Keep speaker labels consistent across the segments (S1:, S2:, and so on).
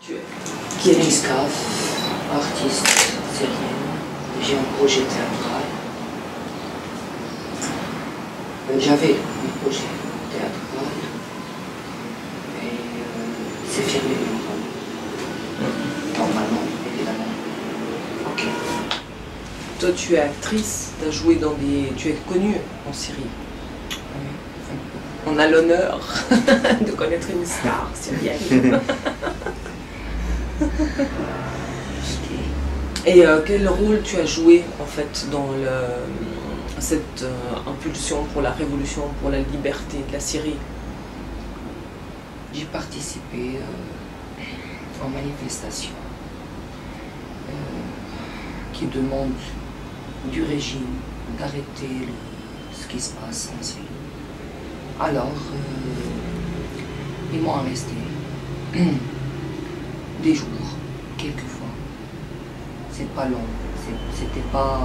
S1: Kérim Skaf, artiste syrienne. J'ai un projet théâtral. J'avais un projet théâtral, mais c'est fermé normalement, évidemment.
S2: Ok. Toi, tu es actrice, tu as joué dans des... Tu es connue en Syrie. On a l'honneur de connaître une star syrienne. Et quel rôle tu as joué en fait dans cette impulsion pour la révolution, pour la liberté de la Syrie?
S1: J'ai participé aux manifestations qui demandent du régime d'arrêter ce qui se passe en Syrie. Alors, ils m'ont arrêté des jours, quelquefois. C'est pas long, c'était pas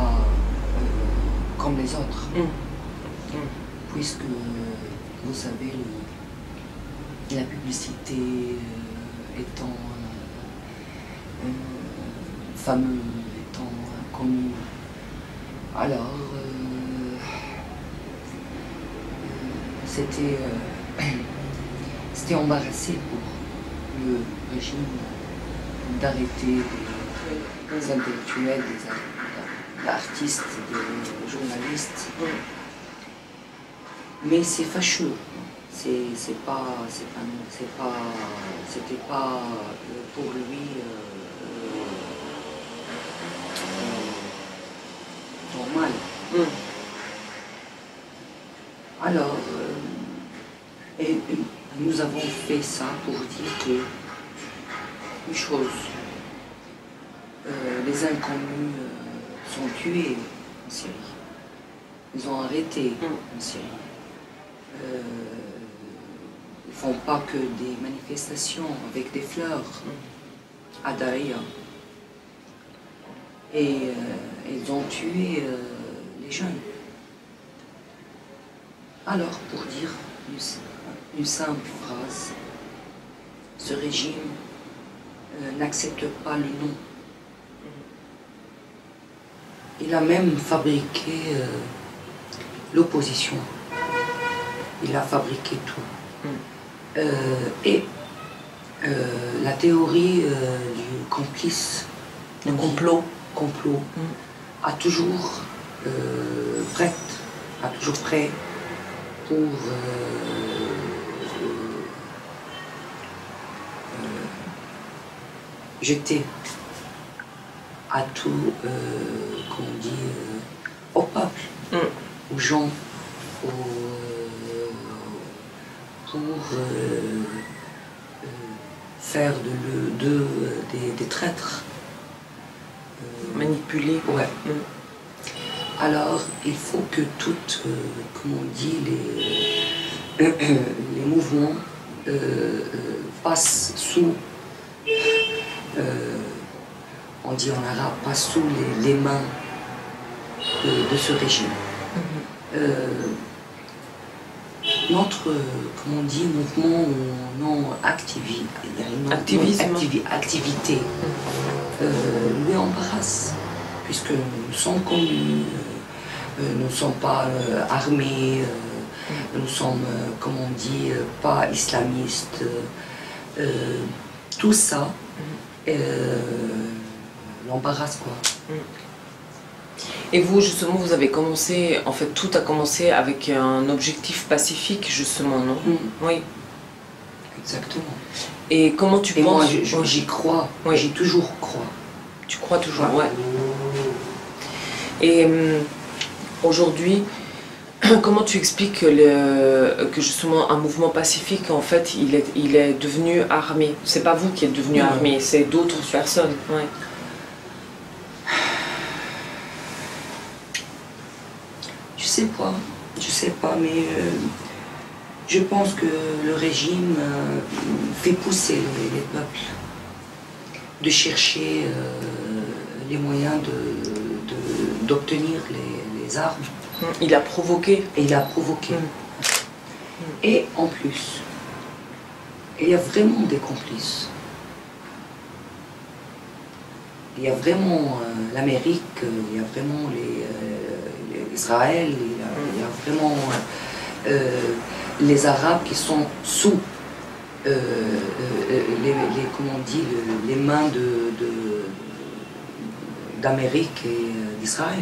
S1: comme les autres. Puisque, vous savez, la publicité étant fameuse, étant connue, alors c'était embarrassé pour le régime d'arrêter des intellectuels, des artistes, des journalistes. Mais c'est fâcheux. C'était pas pour lui normal. Alors, et nous avons fait ça pour dire que une chose, les inconnus sont tués en Syrie. Ils ont arrêté en Syrie. Ils ne font pas que des manifestations avec des fleurs à Daïa. Et ils ont tué les jeunes. Alors, pour dire une simple phrase, ce régime n'accepte pas le non. Il a même fabriqué l'opposition. Il a fabriqué tout. Et la théorie du complice,
S2: le complot,
S1: a toujours prêt pour jeter à tout, qu'on dit, au peuple, aux gens, pour faire des traîtres.
S2: Manipuler.
S1: Ouais. Alors, il faut que toutes, comme on dit, les mouvements passent sous, on dit en arabe, passent sous les mains de ce régime. Notre, comme on dit, mouvement non activité lui embarrasse, puisque nous sommes connus, nous ne sommes pas armés, nous sommes, comme on dit, pas islamistes. Tout ça l'embarrasse, quoi.
S2: Et vous, justement, vous avez commencé, en fait, tout a commencé avec un objectif pacifique, justement, non? Oui.
S1: Exactement.
S2: Et comment tu penses?
S1: Moi, j'y crois, j'y toujours crois.
S2: Tu crois toujours, ouais. Et aujourd'hui, comment tu expliques que justement un mouvement pacifique, en fait, il est devenu armé? C'est pas vous qui êtes devenu armé, c'est d'autres personnes. Ouais.
S1: Je sais pas, mais je pense que le régime fait pousser les peuples de chercher les moyens d'obtenir les armes.
S2: Il a provoqué.
S1: Et il a provoqué. Et en plus, il y a vraiment des complices. il y a vraiment l'Amérique, il y a vraiment Israël, il y a vraiment les Arabes qui sont sous comment on dit, les mains d'Amérique et d'Israël.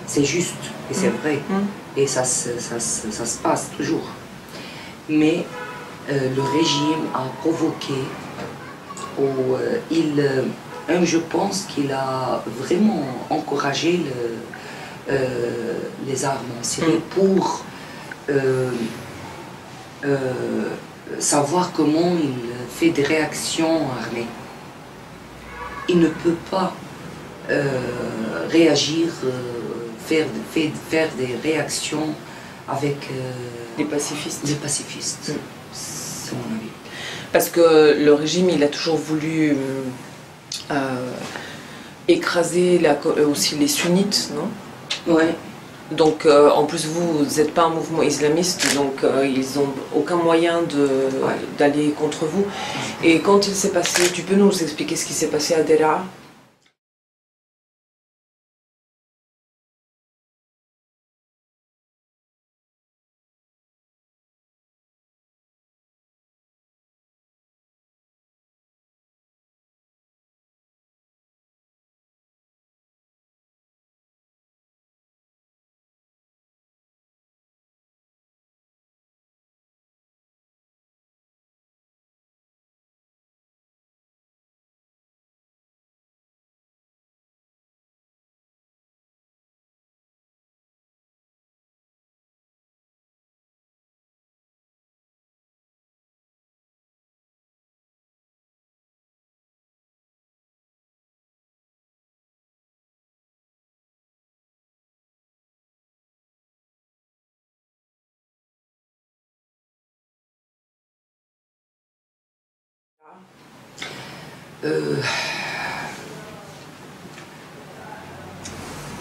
S1: C'est juste et c'est vrai. Et ça se passe toujours. Mais le régime a provoqué, je pense qu'il a vraiment encouragé les armes en Syrie pour savoir comment il fait des réactions armées. Il ne peut pas réagir, faire des réactions avec
S2: les pacifistes.
S1: C'est mon avis.
S2: Parce que le régime, il a toujours voulu écraser aussi les sunnites, non?
S1: Ouais.
S2: Donc, en plus, vous n'êtes pas un mouvement islamiste, donc ils n'ont aucun moyen d'aller contre vous. Et quand il s'est passé, tu peux nous expliquer ce qui s'est passé à Deraa?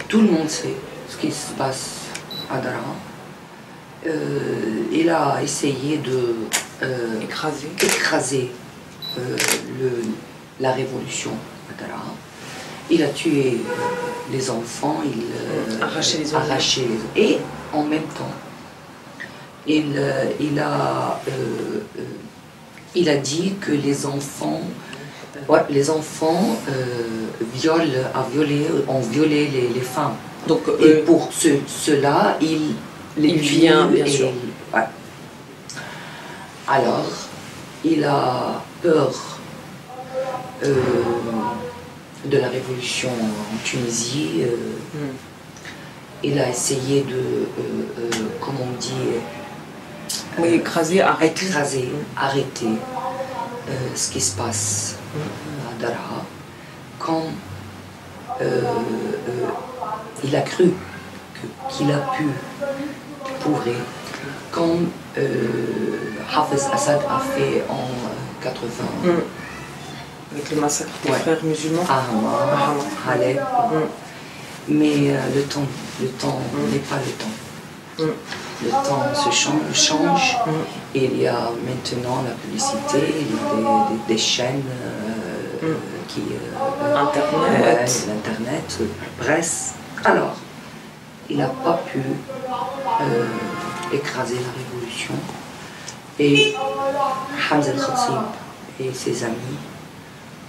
S1: Tout le monde sait ce qui se passe à Daraa. Il a essayé de écraser la révolution à Daraa. Il a tué les enfants,
S2: arraché les
S1: enfants. Et en même temps, il a dit que les enfants ont violé les femmes.
S2: Donc,
S1: et pour cela, il
S2: vient, bien sûr.
S1: Ouais. Alors, il a peur de la révolution en Tunisie. Il a essayé de, comment on dit, arrêter ce qui se passe à Daraa. Quand il a cru qu'il a pu pourrir, comme Hafez Assad a fait en 80.
S2: Avec le massacre des frères musulmans
S1: à Alep. Mais le temps n'est pas le temps. Le temps se change et il y a maintenant la publicité, des chaînes Internet, presse. Alors, il n'a pas pu écraser la révolution. Et Hamza al-Khatib et ses amis,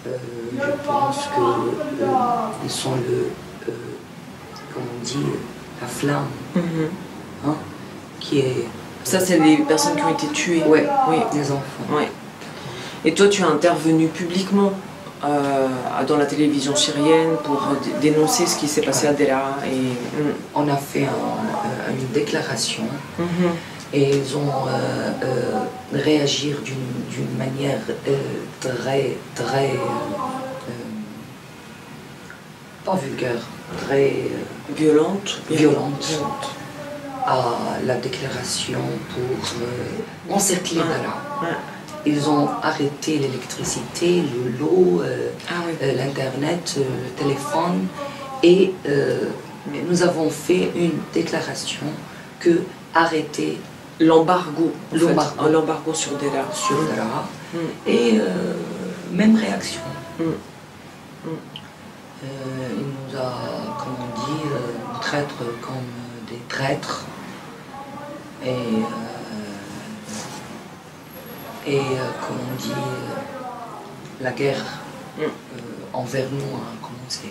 S1: je pense qu'ils sont comme on dit, la flamme. Qui est...
S2: Ça, c'est les personnes qui ont été tuées.
S1: Oui, les enfants.
S2: Ouais. Et toi, tu as intervenu publiquement dans la télévision syrienne pour dénoncer ce qui s'est passé à Deraa.
S1: On a fait une déclaration et ils ont réagi d'une manière très pas vulgaire, très violente à la déclaration pour encercler Daraa. Ils ont arrêté l'électricité, l'eau, l'internet, le téléphone et nous avons fait une déclaration que arrêter
S2: l'embargo sur Deraa.
S1: Et même réaction. Il nous a, comme on dit, traître comme des traîtres. Comme on dit, la guerre envers nous a commencé.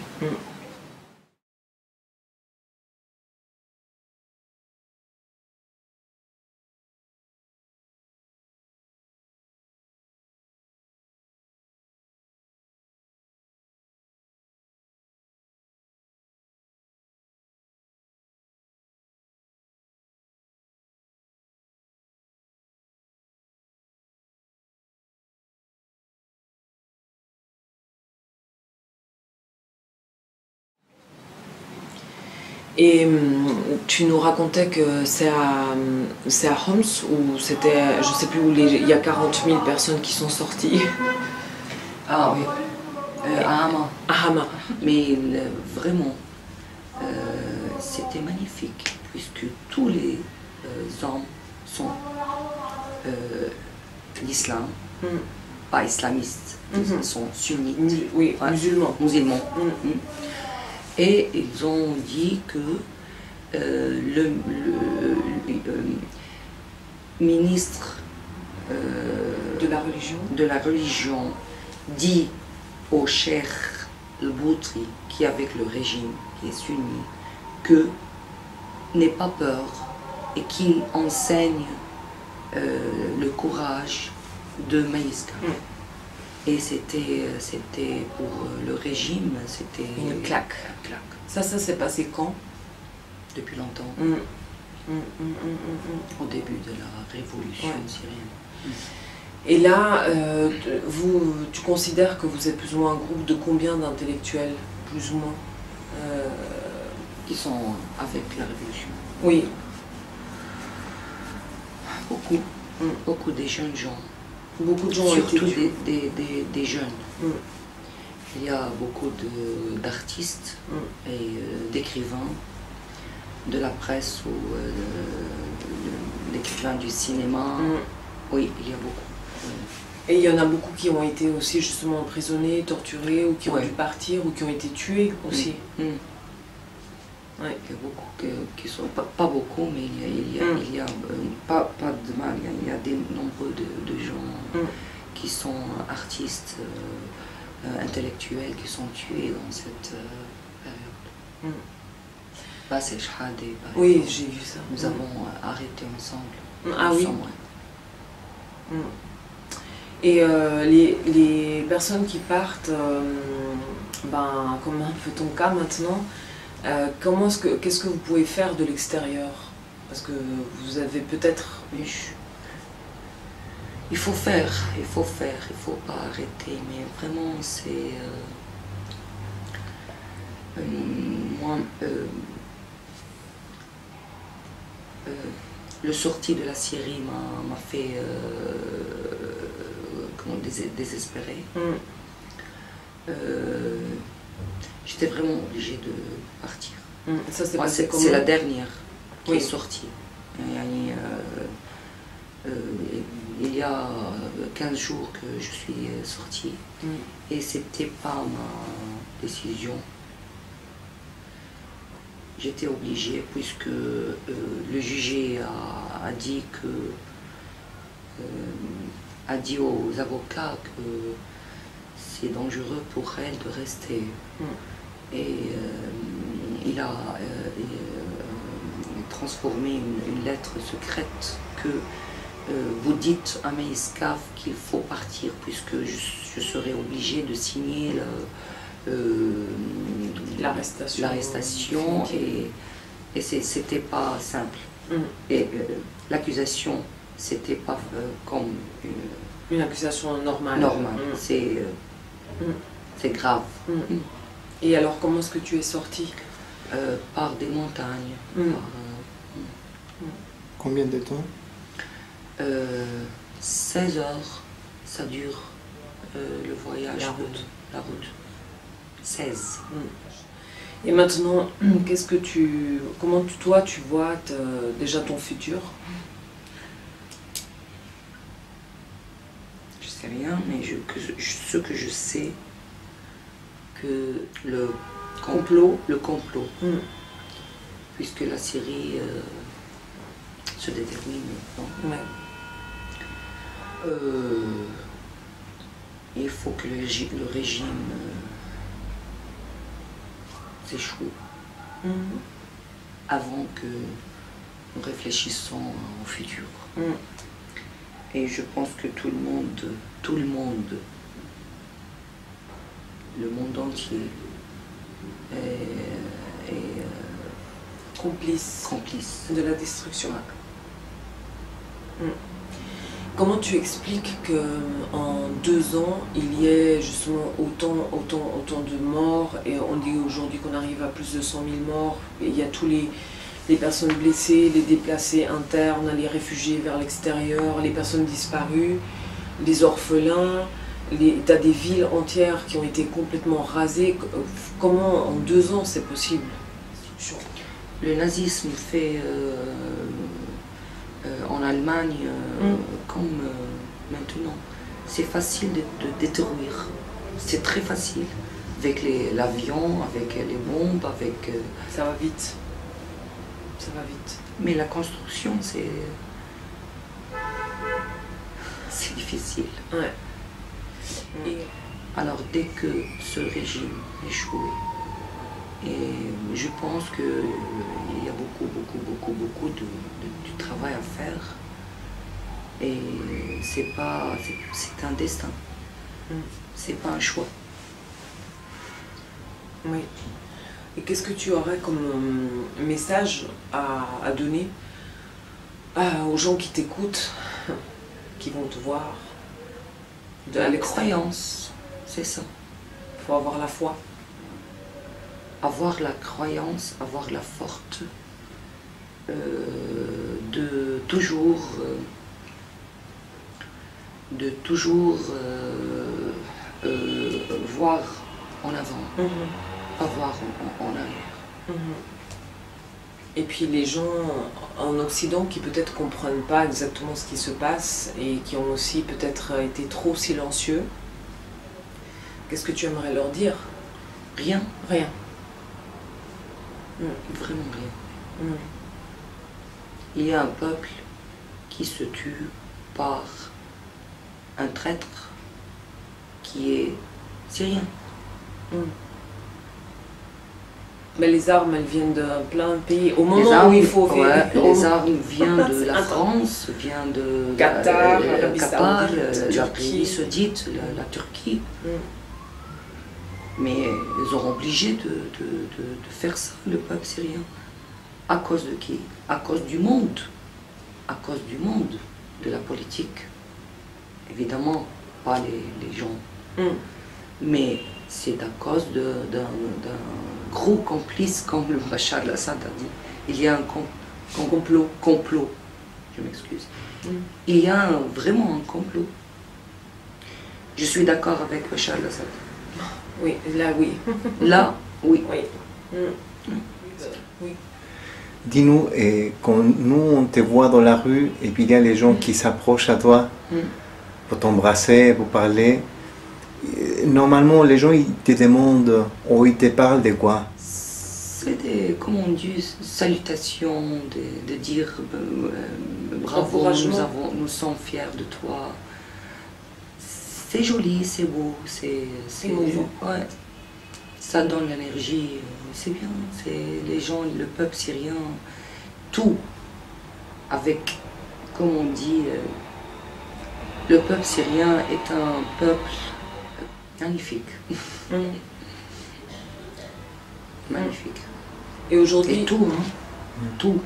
S2: Et tu nous racontais que c'est à Homs où c'était, je sais plus où, il y a 40 000 personnes qui sont sorties.
S1: Ah oui, à Hama.
S2: À Hama.
S1: Mais vraiment, c'était magnifique, puisque tous les hommes sont l'islam, pas islamistes, ils sont sunnites,
S2: Oui, musulmans.
S1: Et ils ont dit que le ministre
S2: de la religion
S1: dit au cheikh al-Boutri, qui est avec le régime, qui est sunni, que n'aie pas peur et qu'il enseigne le courage de Maïska. Et c'était pour le régime, c'était
S2: une claque. Ça s'est passé quand?
S1: Depuis longtemps. Au début de la révolution syrienne.
S2: Et là, tu considères que vous êtes plus ou moins un groupe de combien d'intellectuels, plus ou moins
S1: qui sont avec la révolution?
S2: Oui.
S1: Beaucoup. Beaucoup des jeunes gens.
S2: Beaucoup de gens
S1: surtout des jeunes. Il y a beaucoup d'artistes et d'écrivains de la presse ou d'écrivains du cinéma. Oui, il y a beaucoup.
S2: Et il y en a beaucoup qui ont été aussi justement emprisonnés, torturés, ou qui ont dû partir, ou qui ont été tués aussi.
S1: Il y a beaucoup qui sont, pas beaucoup, mais il y a pas de mal, il y a des nombreux de gens qui sont artistes, intellectuels, qui sont tués dans cette période. C'est Shhadeh,
S2: oui, j'ai vu ça.
S1: Nous avons arrêté ensemble.
S2: Ah oui. Et les personnes qui partent, comme un peu ton cas maintenant, qu'est-ce que vous pouvez faire de l'extérieur? Parce que vous avez peut-être...
S1: Il faut faire, il faut pas arrêter, mais vraiment c'est... moi, le sortie de la Syrie m'a fait désespérer. J'étais vraiment obligée de partir. C'est la dernière qui est sortie. Il y a 15 jours que je suis sortie et c'était pas ma décision. J'étais obligée puisque le juge a dit aux avocats que c'est dangereux pour elle de rester. Et il a transformé une lettre secrète que vous dites à Maïska qu'il faut partir puisque je serai obligée de signer l'arrestation et c'était pas simple. Et l'accusation, c'était pas comme
S2: une accusation normale.
S1: C'est grave.
S2: Et alors, comment est-ce que tu es sortie?
S1: Par des montagnes.
S3: Combien de temps?
S1: 16 heures, ça dure le voyage, la route. 16.
S2: Et maintenant, comment toi tu vois déjà ton futur?
S1: Je sais rien, mais ce que je sais, que le complot, puisque la Syrie se détermine maintenant. Il faut que le régime s'échoue avant que nous réfléchissons au futur. Et je pense que tout le monde, le monde entier est
S2: complice de la destruction.
S1: Ouais.
S2: Comment tu expliques qu'en 2 ans, il y ait justement autant de morts, et on dit aujourd'hui qu'on arrive à plus de 100 000 morts, et il y a tous les personnes blessées, les déplacés internes, les réfugiés vers l'extérieur, les personnes disparues, les orphelins, tu as des villes entières qui ont été complètement rasées. Comment en 2 ans c'est possible?
S1: Le nazisme fait en Allemagne comme maintenant. C'est facile de détruire. C'est très facile. Avec l'avion, avec les bombes, avec...
S2: Ça va vite. Ça va vite.
S1: Mais la construction, c'est difficile.
S2: Ouais.
S1: Et alors, dès que ce régime échoue, et je pense qu'il y a beaucoup de travail à faire. Et c'est un destin. C'est pas un choix.
S2: Oui. Et qu'est-ce que tu aurais comme message à donner aux gens qui t'écoutent, qui vont te voir
S1: de la croyance, c'est ça.
S2: Il faut avoir la foi.
S1: Avoir la croyance, avoir la force de toujours voir en avant, pas voir en arrière.
S2: Et puis les gens en Occident qui peut-être comprennent pas exactement ce qui se passe et qui ont aussi peut-être été trop silencieux, qu'est-ce que tu aimerais leur dire?
S1: Rien.
S2: Rien.
S1: Vraiment rien. Il y a un peuple qui se tue par un traître qui est syrien.
S2: Mais les armes, elles viennent de plein de pays. Au moment où il faut...
S1: les armes viennent de la France, viennent de
S2: Qatar,
S1: l'Arabie Saoudite, la Turquie. Mais ils seront obligés de faire ça, le peuple syrien. À cause de qui? À cause du monde. À cause du monde, de la politique. Évidemment, pas les gens. Mais c'est à cause d'un gros complice, comme le Bachar al-Assad a dit. Il y a un complot. Je m'excuse. Il y a vraiment un complot. Je suis d'accord avec Bachar al-Assad.
S2: Oui, là oui.
S1: Là, oui.
S2: Oui.
S3: Dis-nous, quand nous on te voit dans la rue et puis il y a les gens qui s'approchent à toi pour t'embrasser, pour parler, normalement les gens ils te demandent ou ils te parlent de quoi?
S1: C'est des, comment on dit, salutations, de dire bravo, nous sommes fiers de toi. C'est joli, c'est beau, c'est
S2: émouvant.
S1: Ouais. Ça donne l'énergie, c'est bien. C'est les gens, le peuple syrien, tout avec, comme on dit, le peuple syrien est un peuple magnifique. Magnifique.
S2: Et aujourd'hui...
S1: Et tout, tout.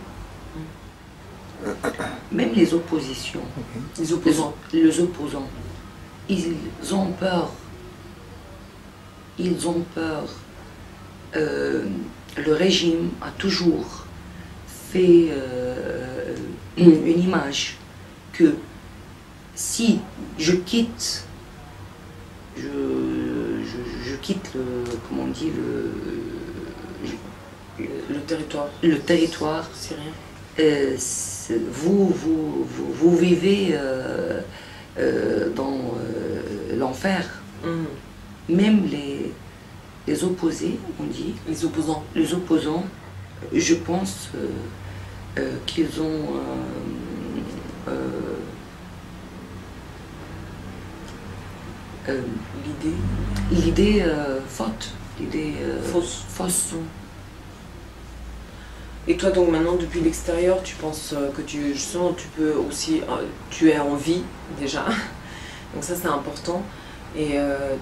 S1: Même les oppositions.
S2: Les opposants.
S1: Les opposants. Ils ont peur. Ils ont peur. Le régime a toujours fait une image que si je quitte, je quitte comment on dit, le territoire
S2: syrien.
S1: Vous vivez dans l'enfer. Même les opposés, on dit.
S2: Les opposants.
S1: Les opposants, je pense qu'ils ont l'idée faute, l'idée fausse.
S2: Et toi donc maintenant depuis l'extérieur, tu penses que justement tu peux aussi, tu es en vie déjà, donc ça c'est important. Et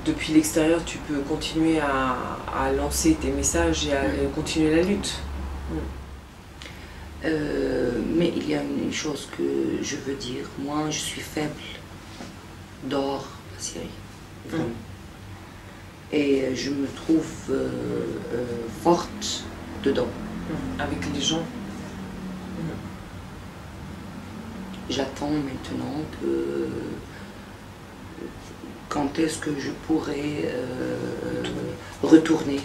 S2: depuis l'extérieur, tu peux continuer à lancer tes messages et à continuer la lutte.
S1: Mais il y a une chose que je veux dire. Moi, je suis faible dehors la Syrie. Et je me trouve forte dedans.
S2: Avec les gens.
S1: J'attends maintenant que... Quand est-ce que je pourrais retourner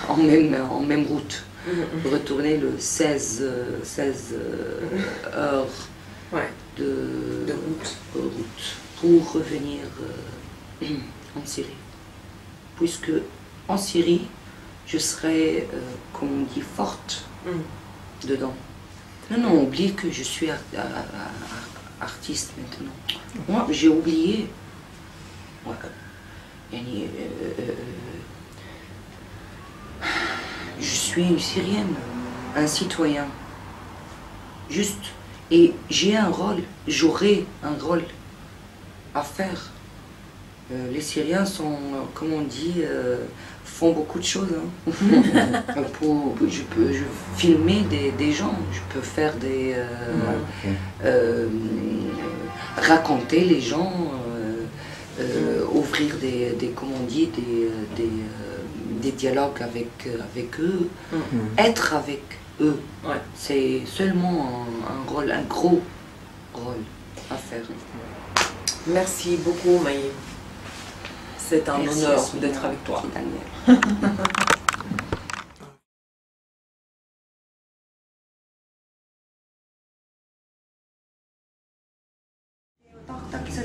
S1: en même route. Retourner le 16 heures de route pour revenir en Syrie. Puisque en Syrie, je serai, comme on dit, forte dedans. Non, oublie que je suis artiste maintenant. Moi, j'ai oublié. Je suis une Syrienne, un citoyen. Juste. Et j'ai un rôle, j'aurai un rôle à faire. Les Syriens sont, comme on dit, font beaucoup de choses. Je peux filmer des gens, je peux faire des... raconter les gens, ouvrir comme on dit, des dialogues avec eux, être avec eux. C'est seulement un rôle, un gros rôle à faire.
S2: Merci beaucoup, Maï. C'est un honneur d'être avec toi.
S1: Daniel.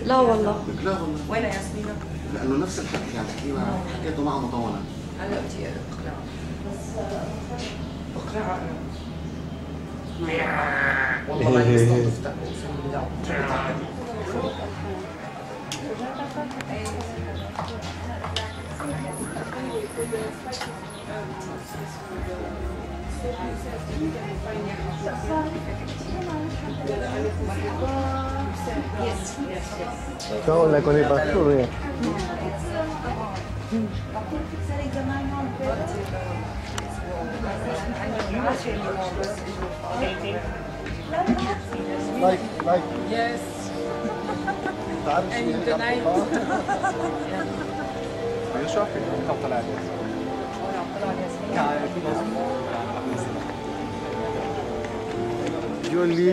S4: لا والله.
S5: لا والله.
S1: وين ياسمينة؟
S5: لانه نفس الحكي عم تحكيه حكيته معه مطولا.
S1: هلا بدي اقلع. اقلع. والله ما يستضفتك اقسم بالله.
S6: Ça, on la connaît pas trop, mais... Like.
S2: Yes. And the night.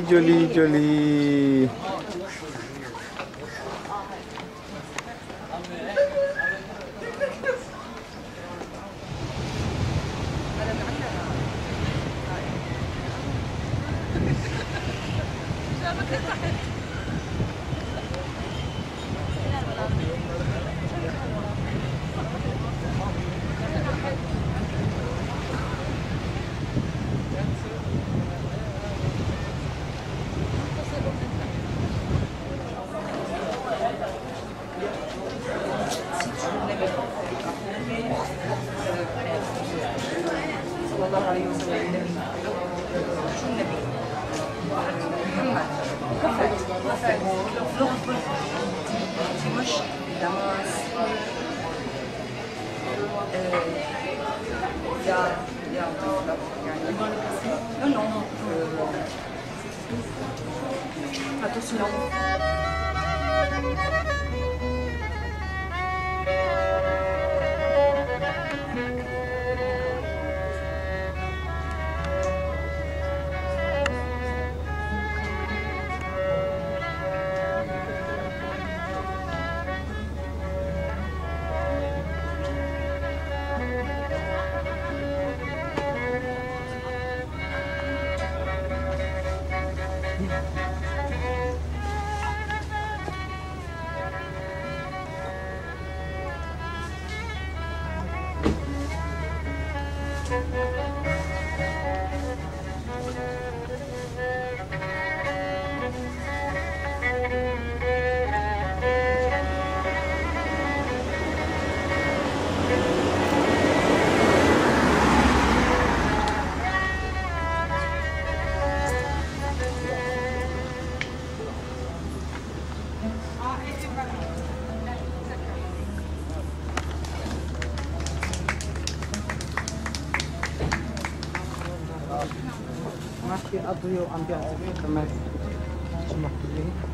S6: Joli.
S7: Masih ada yang ambil oke, kemas cuma begini.